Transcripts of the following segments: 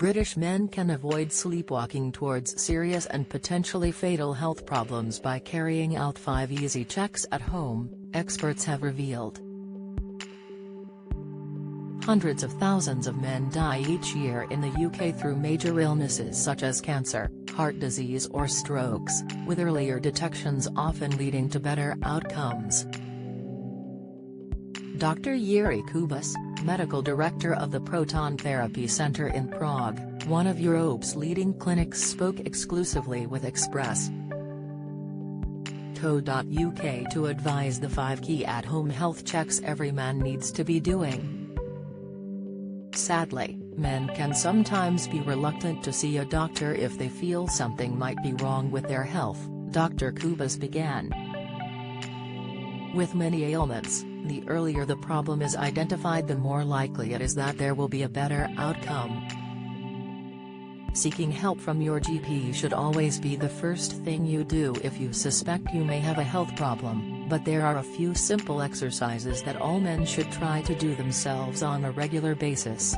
British men can avoid sleepwalking towards serious and potentially fatal health problems by carrying out 5 easy checks at home, experts have revealed. Hundreds of thousands of men die each year in the UK through major illnesses such as cancer, heart disease or strokes, with earlier detections often leading to better outcomes. Dr. Jiří Kubas, medical director of the Proton Therapy Center in Prague, one of Europe's leading clinics, spoke exclusively with Express.co.uk to advise the 5 key at-home health checks every man needs to be doing. Sadly, men can sometimes be reluctant to see a doctor if they feel something might be wrong with their health, Dr. Kubas began. With many ailments, the earlier the problem is identified, the more likely it is that there will be a better outcome. Seeking help from your GP should always be the first thing you do if you suspect you may have a health problem, but there are a few simple exercises that all men should try to do themselves on a regular basis.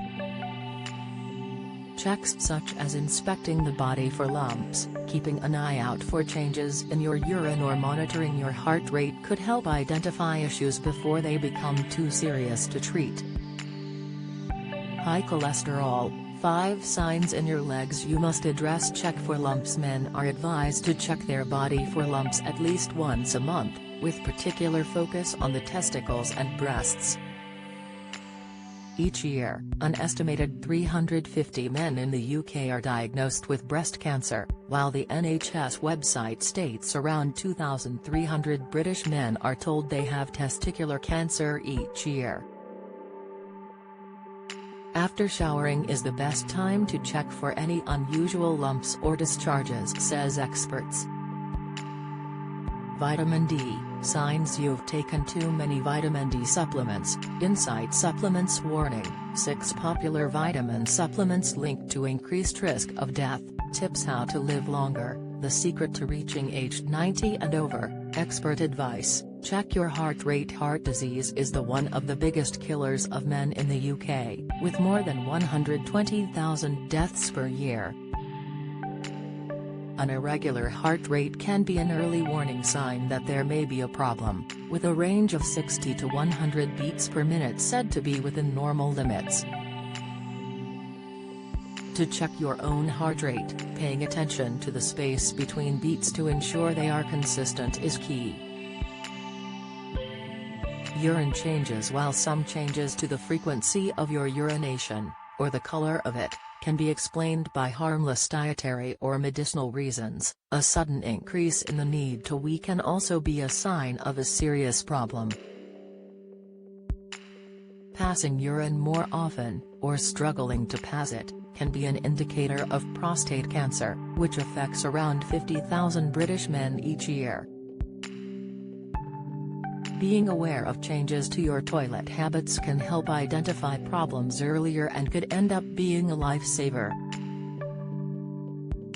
Checks such as inspecting the body for lumps, keeping an eye out for changes in your urine or monitoring your heart rate could help identify issues before they become too serious to treat. High cholesterol, 5 signs in your legs you must address. Check for lumps. Men are advised to check their body for lumps at least once a month, with particular focus on the testicles and breasts. Each year, an estimated 350 men in the UK are diagnosed with breast cancer, while the NHS website states around 2,300 British men are told they have testicular cancer each year. After showering is the best time to check for any unusual lumps or discharges, says experts. Vitamin D, signs you've taken too many vitamin D supplements. Insight Supplements warning: 6 popular vitamin supplements linked to increased risk of death. Tips how to live longer, the secret to reaching age 90 and over. Expert advice: check your heart rate. Heart disease is one of the biggest killers of men in the UK, with more than 120,000 deaths per year. An irregular heart rate can be an early warning sign that there may be a problem, with a range of 60 to 100 beats per minute said to be within normal limits. To check your own heart rate, paying attention to the space between beats to ensure they are consistent is key. Urine changes. While some changes to the frequency of your urination, or the color of it, can be explained by harmless dietary or medicinal reasons, a sudden increase in the need to wee can also be a sign of a serious problem. Passing urine more often, or struggling to pass it, can be an indicator of prostate cancer, which affects around 50,000 British men each year. Being aware of changes to your toilet habits can help identify problems earlier and could end up being a lifesaver.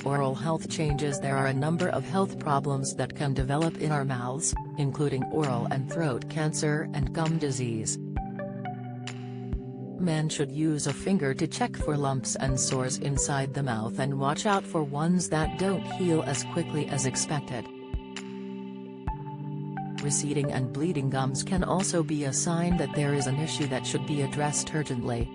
Oral health changes. There are a number of health problems that can develop in our mouths, including oral and throat cancer and gum disease. Men should use a finger to check for lumps and sores inside the mouth and watch out for ones that don't heal as quickly as expected. Receding and bleeding gums can also be a sign that there is an issue that should be addressed urgently.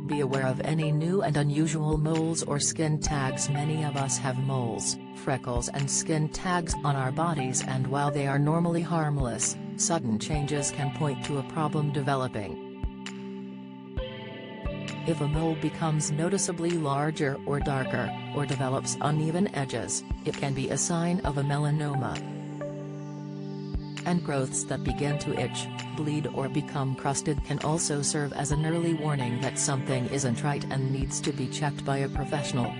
Be aware of any new and unusual moles or skin tags. Many of us have moles, freckles and skin tags on our bodies, and while they are normally harmless, sudden changes can point to a problem developing. If a mole becomes noticeably larger or darker, or develops uneven edges, it can be a sign of a melanoma. And growths that begin to itch, bleed or become crusted can also serve as an early warning that something isn't right and needs to be checked by a professional.